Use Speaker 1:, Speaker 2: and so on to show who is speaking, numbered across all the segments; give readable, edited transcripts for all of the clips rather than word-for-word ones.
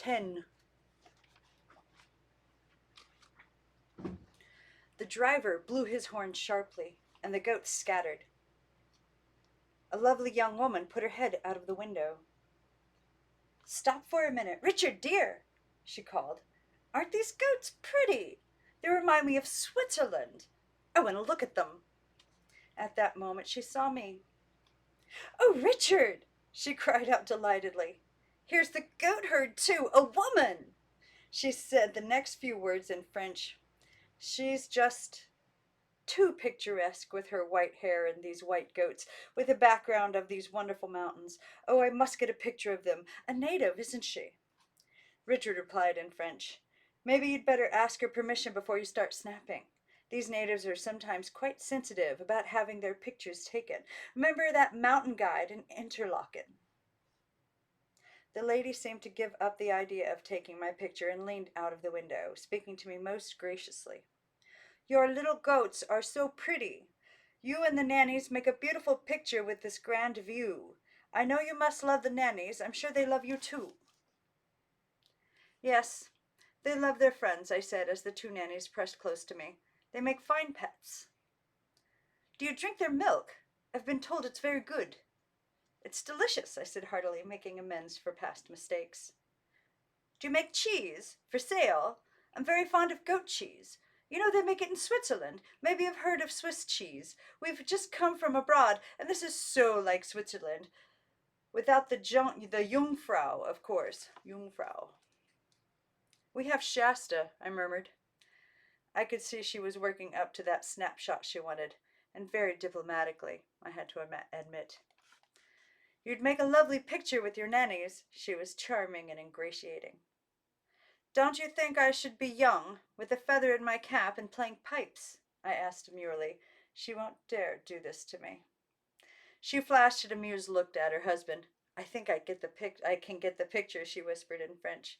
Speaker 1: 10. The driver blew his horn sharply, and the goats scattered. A lovely young woman put her head out of the window. "Stop for a minute, Richard, dear," she called. "Aren't these goats pretty? They remind me of Switzerland. I want to look at them." At that moment she saw me. "Oh, Richard!" she cried out delightedly. "Here's the goat herd, too, a woman!" She said the next few words in French. "She's just too picturesque with her white hair and these white goats, with the background of these wonderful mountains. Oh, I must get a picture of them. A native, isn't she?" Richard replied in French, "Maybe you'd better ask her permission before you start snapping. These natives are sometimes quite sensitive about having their pictures taken. Remember that mountain guide in Interlaken?" The lady seemed to give up the idea of taking my picture and leaned out of the window, speaking to me most graciously. "Your little goats are so pretty. You and the nannies make a beautiful picture with this grand view. I know you must love the nannies. I'm sure they love you too." "Yes, they love their friends," I said as the two nannies pressed close to me. "They make fine pets." "Do you drink their milk? I've been told it's very good." "It's delicious," I said heartily, making amends for past mistakes. "Do you make cheese? For sale? I'm very fond of goat cheese. You know they make it in Switzerland. Maybe you've heard of Swiss cheese. We've just come from abroad, and this is so like Switzerland. Without the Jungfrau, of course. Jungfrau." "We have Shasta," I murmured. I could see she was working up to that snapshot she wanted, and very diplomatically, I had to admit. "You'd make a lovely picture with your nannies." She was charming and ingratiating. "Don't you think I should be young, with a feather in my cap and playing pipes?" I asked demurely. She won't dare do this to me. She flashed an amused look at her husband. "I think I can get the picture," she whispered in French.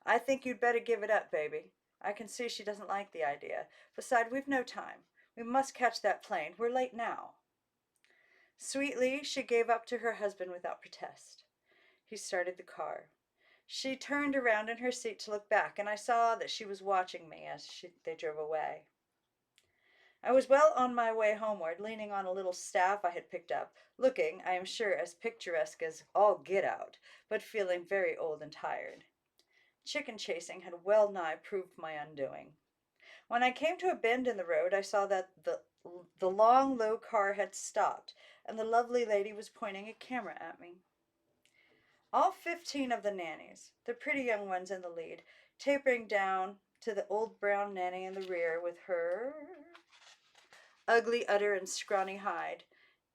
Speaker 1: "I think you'd better give it up, baby. I can see she doesn't like the idea. Besides, we've no time. We must catch that plane. We're late now." Sweetly, she gave up to her husband without protest. He started the car. She turned around in her seat to look back, and I saw that she was watching me as they drove away. I was well on my way homeward, leaning on a little staff I had picked up, looking, I am sure, as picturesque as all get out, but feeling very old and tired. Chicken chasing had well nigh proved my undoing. When I came to a bend in the road, I saw that the long, low car had stopped, and the lovely lady was pointing a camera at me. All 15 of the nannies, the pretty young ones in the lead, tapering down to the old brown nanny in the rear with her ugly udder and scrawny hide,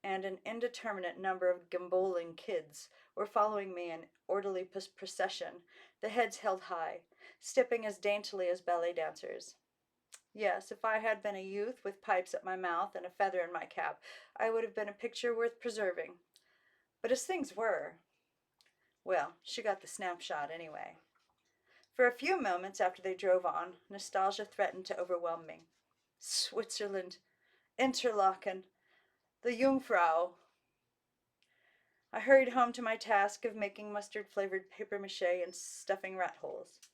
Speaker 1: and an indeterminate number of gamboling kids, were following me in orderly procession, the heads held high, stepping as daintily as ballet dancers. Yes, if I had been a youth with pipes at my mouth and a feather in my cap, I would have been a picture worth preserving. But as things were, well, she got the snapshot anyway. For a few moments after they drove on, nostalgia threatened to overwhelm me. Switzerland, Interlaken, the Jungfrau. I hurried home to my task of making mustard-flavored papier-mâché and stuffing rat holes.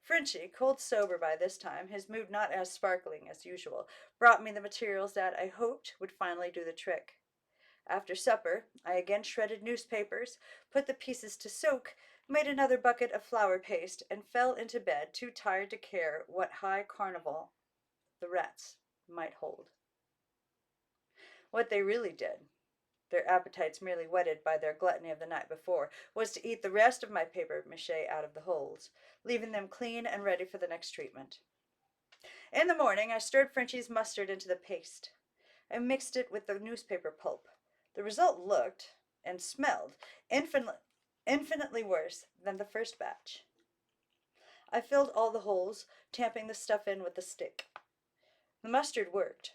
Speaker 1: Frenchie, cold sober by this time, his mood not as sparkling as usual, brought me the materials that I hoped would finally do the trick. After supper, I again shredded newspapers, put the pieces to soak, made another bucket of flour paste, and fell into bed, too tired to care what high carnival the rats might hold. What they really did, their appetites merely whetted by their gluttony of the night before, was to eat the rest of my papier-mâché out of the holes, leaving them clean and ready for the next treatment. In the morning, I stirred Frenchie's mustard into the paste. I mixed it with the newspaper pulp. The result looked and smelled infinitely worse than the first batch. I filled all the holes, tamping the stuff in with a stick. The mustard worked.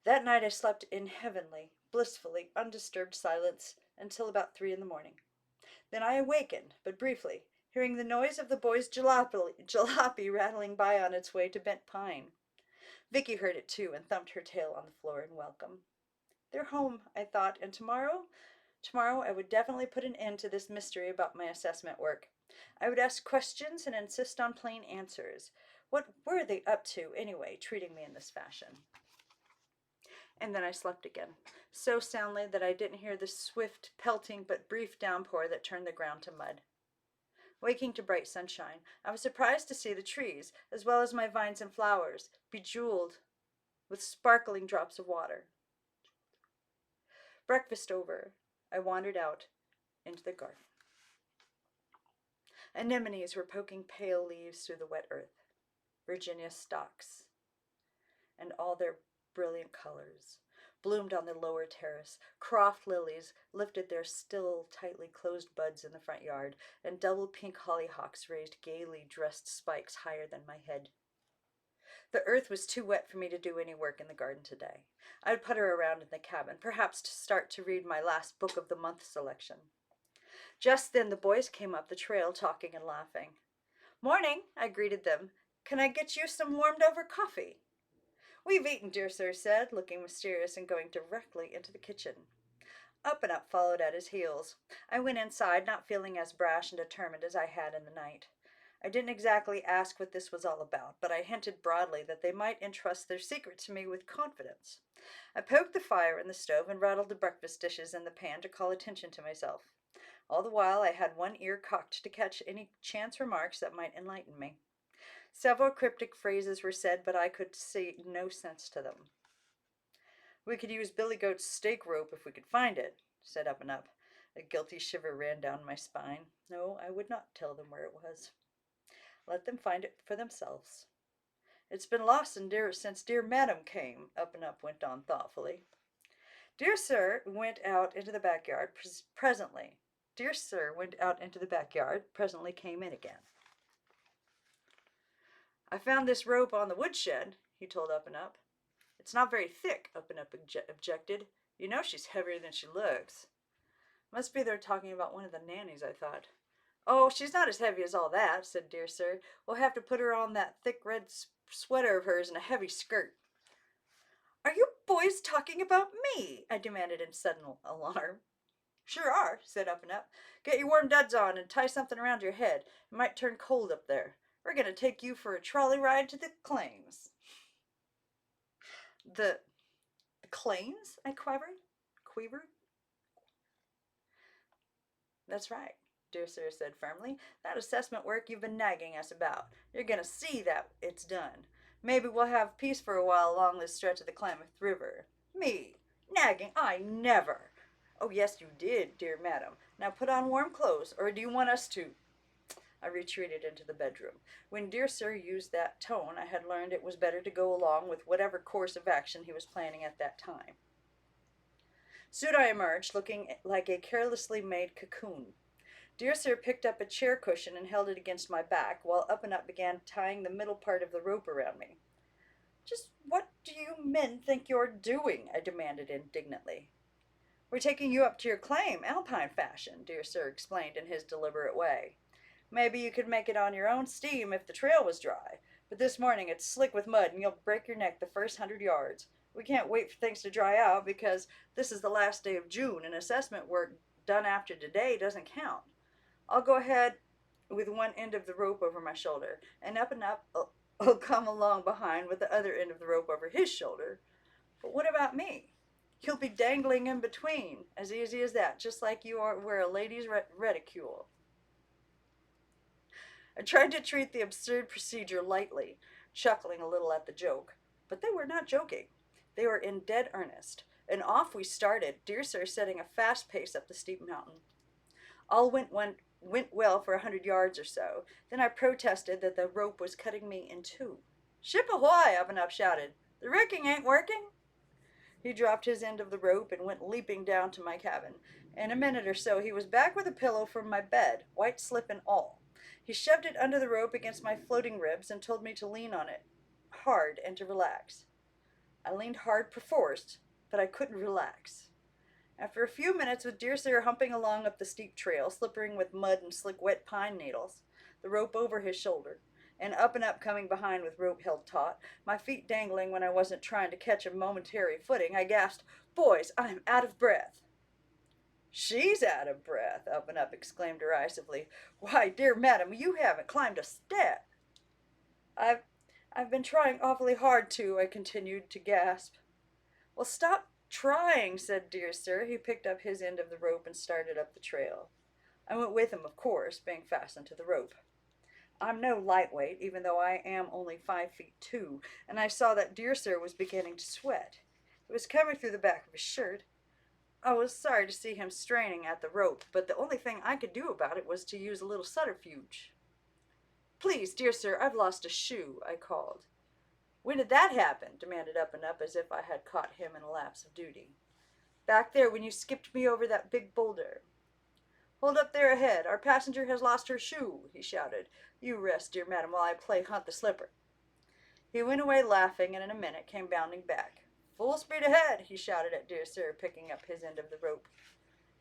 Speaker 1: That night I slept in heavenly, blissfully undisturbed silence until about 3 in the morning. Then I awakened, but briefly, hearing the noise of the boys' jalopy rattling by on its way to Bent Pine. Vicky heard it too and thumped her tail on the floor in welcome. They're home, I thought, and tomorrow I would definitely put an end to this mystery about my assessment work. I would ask questions and insist on plain answers. What were they up to, anyway, treating me in this fashion? And then I slept again, so soundly that I didn't hear the swift, pelting, but brief downpour that turned the ground to mud. Waking to bright sunshine, I was surprised to see the trees, as well as my vines and flowers, bejeweled with sparkling drops of water. Breakfast over, I wandered out into the garden. Anemones were poking pale leaves through the wet earth, Virginia stocks, and all their brilliant colors bloomed on the lower terrace. Croft lilies lifted their still tightly closed buds in the front yard, and double pink hollyhocks raised gaily dressed spikes higher than my head. The earth was too wet for me to do any work in the garden today. I would putter around in the cabin, perhaps to start to read my last book of the month selection. Just then the boys came up the trail, talking and laughing. "Morning," I greeted them. "Can I get you some warmed over coffee?" "We've eaten," dear sir said, looking mysterious and going directly into the kitchen. Up and Up followed at his heels. I went inside, not feeling as brash and determined as I had in the night. I didn't exactly ask what this was all about, but I hinted broadly that they might entrust their secret to me with confidence. I poked the fire in the stove and rattled the breakfast dishes in the pan to call attention to myself. All the while I had one ear cocked to catch any chance remarks that might enlighten me. Several cryptic phrases were said, but I could see no sense to them. "We could use Billy Goat's steak rope if we could find it," said Up and Up. A guilty shiver ran down my spine. No, I would not tell them where it was. Let them find it for themselves. "It's been lost since dear Madam came," Up and Up went on thoughtfully. Dear Sir went out into the backyard presently. Dear Sir went out into the backyard, presently came in again. "I found this rope on the woodshed," he told Up and Up. "It's not very thick," Up and Up objected. "You know she's heavier than she looks." Must be they're talking about one of the nannies, I thought. "Oh, she's not as heavy as all that," said Dear Sir. "We'll have to put her on that thick red sweater of hers and a heavy skirt." "Are you boys talking about me?" I demanded in sudden alarm. "Sure are," said Up and Up. "Get your warm duds on and tie something around your head. It might turn cold up there. We're going to take you for a trolley ride to the claims." The claims? I quavered. "That's right," Dear Sir said firmly. "That assessment work you've been nagging us about. You're going to see that it's done. Maybe we'll have peace for a while along this stretch of the Klamath River." "Me? Nagging? I never." "Oh, yes, you did, dear madam. Now put on warm clothes, or do you want us to?" I retreated into the bedroom. When Dear Sir used that tone, I had learned it was better to go along with whatever course of action he was planning at that time. Soon I emerged, looking like a carelessly made cocoon. Dear Sir picked up a chair cushion and held it against my back, while Up and Up began tying the middle part of the rope around me. "Just what do you men think you're doing?" I demanded indignantly. "We're taking you up to your claim, Alpine fashion," Dear Sir explained in his deliberate way. "Maybe you could make it on your own steam if the trail was dry, but this morning it's slick with mud and you'll break your neck the first 100 yards. We can't wait for things to dry out because this is the last day of June and assessment work done after today doesn't count. I'll go ahead with one end of the rope over my shoulder, and Up will come along behind with the other end of the rope over his shoulder. But what about me? You'll be dangling in between, as easy as that, just like you wear a lady's reticule." I tried to treat the absurd procedure lightly, chuckling a little at the joke. But they were not joking. They were in dead earnest, and off we started, Dear Sir setting a fast pace up the steep mountain. All went well for 100 yards or so. Then I protested that the rope was cutting me in two. "Ship ahoy!" Up and Up shouted. "The rigging ain't working." He dropped his end of the rope and went leaping down to my cabin. In a minute or so he was back with a pillow from my bed, white slip and all. He shoved it under the rope against my floating ribs and told me to lean on it hard and to relax. I leaned hard perforce, but I couldn't relax. After a few minutes with Dear Sir humping along up the steep trail, slippering with mud and slick wet pine needles, the rope over his shoulder, and Up coming behind with rope held taut, my feet dangling when I wasn't trying to catch a momentary footing, I gasped, "Boys, I'm out of breath." She's out of breath, Up and Up exclaimed derisively. Why, dear madam, you haven't climbed a step. I've I've been trying awfully hard to, I continued to gasp. Well, stop trying, said Dear Sir. He picked up his end of the rope and started up the trail. I went with him, of course, being fastened to the rope. I'm no lightweight, even though I am only 5 feet 2, and I saw that Dear Sir was beginning to sweat. It was coming through the back of his shirt. I was sorry to see him straining at the rope, but the only thing I could do about it was to use a little subterfuge. Please, dear sir, I've lost a shoe, I called. When did that happen? Demanded Up and Up, as if I had caught him in a lapse of duty. Back there when you skipped me over that big boulder. Hold up there ahead. Our passenger has lost her shoe, he shouted. You rest, dear madam, while I play hunt the slipper. He went away laughing, and in a minute came bounding back. Full speed ahead, he shouted at Dear Sir, picking up his end of the rope.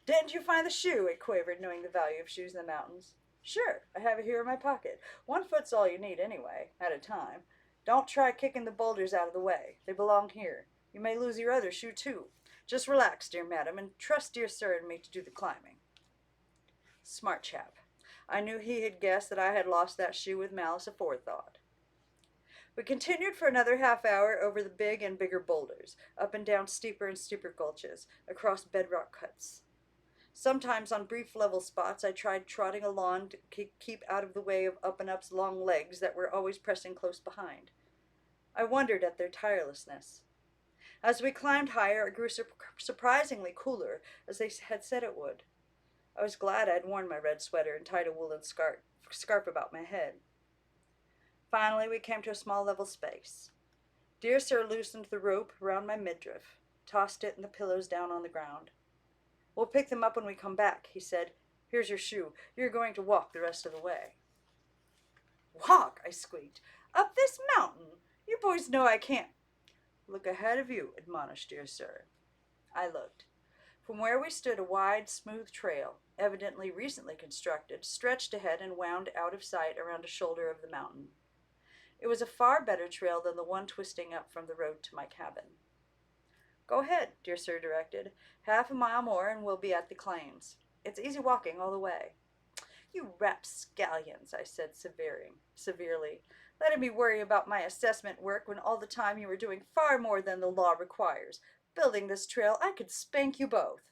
Speaker 1: Didn't you find the shoe? It quavered, knowing the value of shoes in the mountains. Sure, I have it here in my pocket. 1 foot's all you need anyway, at a time. Don't try kicking the boulders out of the way. They belong here. You may lose your other shoe, too. Just relax, dear madam, and trust dear sir and me to do the climbing. Smart chap. I knew he had guessed that I had lost that shoe with malice aforethought. We continued for another half hour over the big and bigger boulders, up and down steeper and steeper gulches, across bedrock cuts. Sometimes on brief level spots I tried trotting along to keep out of the way of Up and Up's long legs that were always pressing close behind. I wondered at their tirelessness. As we climbed higher, it grew surprisingly cooler, as they had said it would. I was glad I had worn my red sweater and tied a woolen scarf about my head. Finally, we came to a small level space. Dear Sir loosened the rope around my midriff, tossed it and the pillows down on the ground. We'll pick them up when we come back, he said. Here's your shoe. You're going to walk the rest of the way. Walk, I squeaked. Up this mountain? You boys know I can't. Look ahead of you, admonished Dear Sir. I looked. From where we stood, a wide, smooth trail, evidently recently constructed, stretched ahead and wound out of sight around a shoulder of the mountain. It was a far better trail than the one twisting up from the road to my cabin. Go ahead, Dear Sir directed. Half a mile more and we'll be at the claims. It's easy walking all the way. You rapscallions, I said severely, letting me worry about my assessment work when all the time you were doing far more than the law requires. Building this trail, I could spank you both.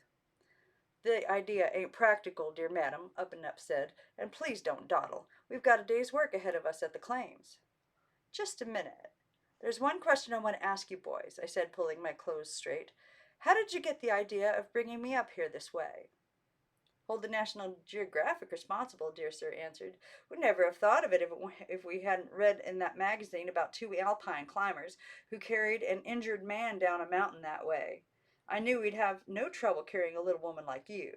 Speaker 1: The idea ain't practical, dear madam, Up and Up said, and please don't dawdle. We've got a day's work ahead of us at the claims. Just a minute. There's one question I want to ask you boys, I said, pulling my clothes straight. How did you get the idea of bringing me up here this way? Hold the National Geographic responsible, Dear Sir answered. We'd never have thought of it if we hadn't read in that magazine about 2 alpine climbers who carried an injured man down a mountain that way. I knew we'd have no trouble carrying a little woman like you.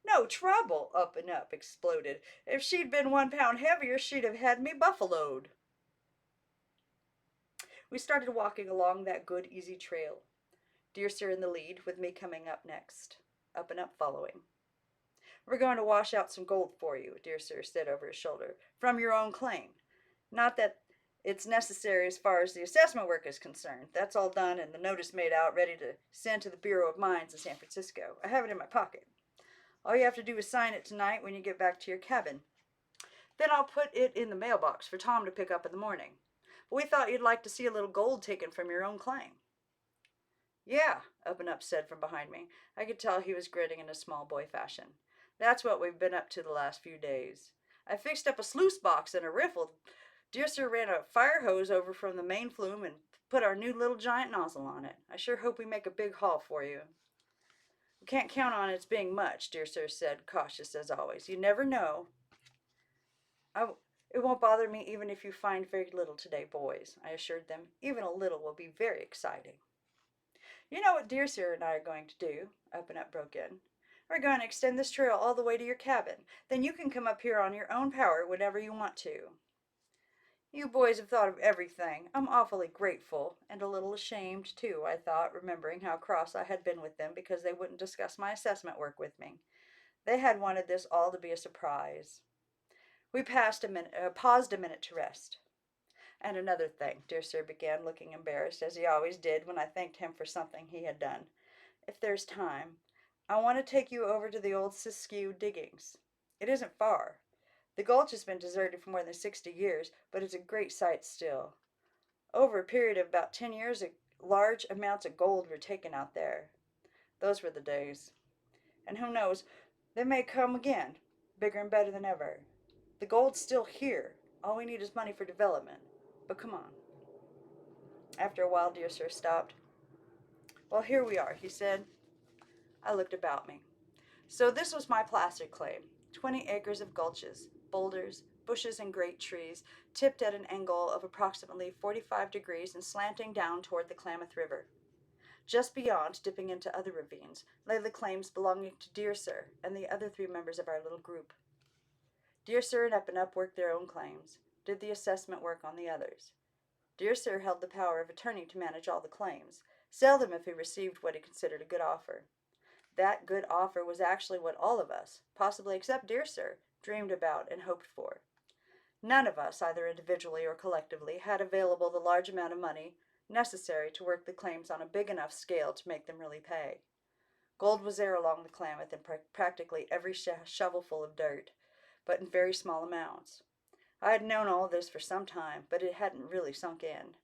Speaker 1: No trouble, Up and Up exploded. If she'd been 1 pound heavier, she'd have had me buffaloed. We started walking along that good, easy trail. Dear Sir in the lead, with me coming up next. Up and Up following. We're going to wash out some gold for you, Dear Sir said over his shoulder, from your own claim. Not that it's necessary as far as the assessment work is concerned. That's all done and the notice made out, ready to send to the Bureau of Mines in San Francisco. I have it in my pocket. All you have to do is sign it tonight when you get back to your cabin. Then I'll put it in the mailbox for Tom to pick up in the morning. But we thought you'd like to see a little gold taken from your own claim. Yeah, Up and Up said from behind me. I could tell he was grinning in a small boy fashion. That's what we've been up to the last few days. I fixed up a sluice box and a riffle. Dear Sir ran a fire hose over from the main flume and put our new little giant nozzle on it. I sure hope we make a big haul for you. We can't count on its being much, Dear Sir said, cautious as always. You never know. It won't bother me even if you find very little today, boys, I assured them. Even a little will be very exciting. You know what Dear Sir and I are going to do, Up and Up broke in. We're going to extend this trail all the way to your cabin. Then you can come up here on your own power whenever you want to. You boys have thought of everything. I'm awfully grateful, and a little ashamed, too, I thought, remembering how cross I had been with them because they wouldn't discuss my assessment work with me. They had wanted this all to be a surprise. We paused a minute to rest. And another thing, Dear Sir began, looking embarrassed, as he always did when I thanked him for something he had done. If there's time, I want to take you over to the old Siskiyou diggings. It isn't far. The gulch has been deserted for more than 60 years, but it's a great site still. Over a period of about 10 years, large amounts of gold were taken out there. Those were the days. And who knows, they may come again, bigger and better than ever. The gold's still here. All we need is money for development. But come on. After a while, Dear Sir stopped. Well, here we are, he said. I looked about me. So this was my placer claim. 20 acres of gulches, boulders, bushes, and great trees, tipped at an angle of approximately 45 degrees and slanting down toward the Klamath River. Just beyond, dipping into other ravines, lay the claims belonging to Dear Sir and the other 3 members of our little group. Dear Sir and Up and Up worked their own claims, did the assessment work on the others. Dear Sir held the power of attorney to manage all the claims, sell them if he received what he considered a good offer. That good offer was actually what all of us, possibly except Dear Sir, dreamed about and hoped for. None of us, either individually or collectively, had available the large amount of money necessary to work the claims on a big enough scale to make them really pay. Gold was there along the Klamath in practically every shovelful of dirt, but in very small amounts. I had known all this for some time, but it hadn't really sunk in.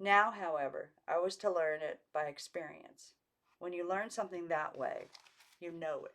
Speaker 1: Now, however, I was to learn it by experience. When you learn something that way, you know it.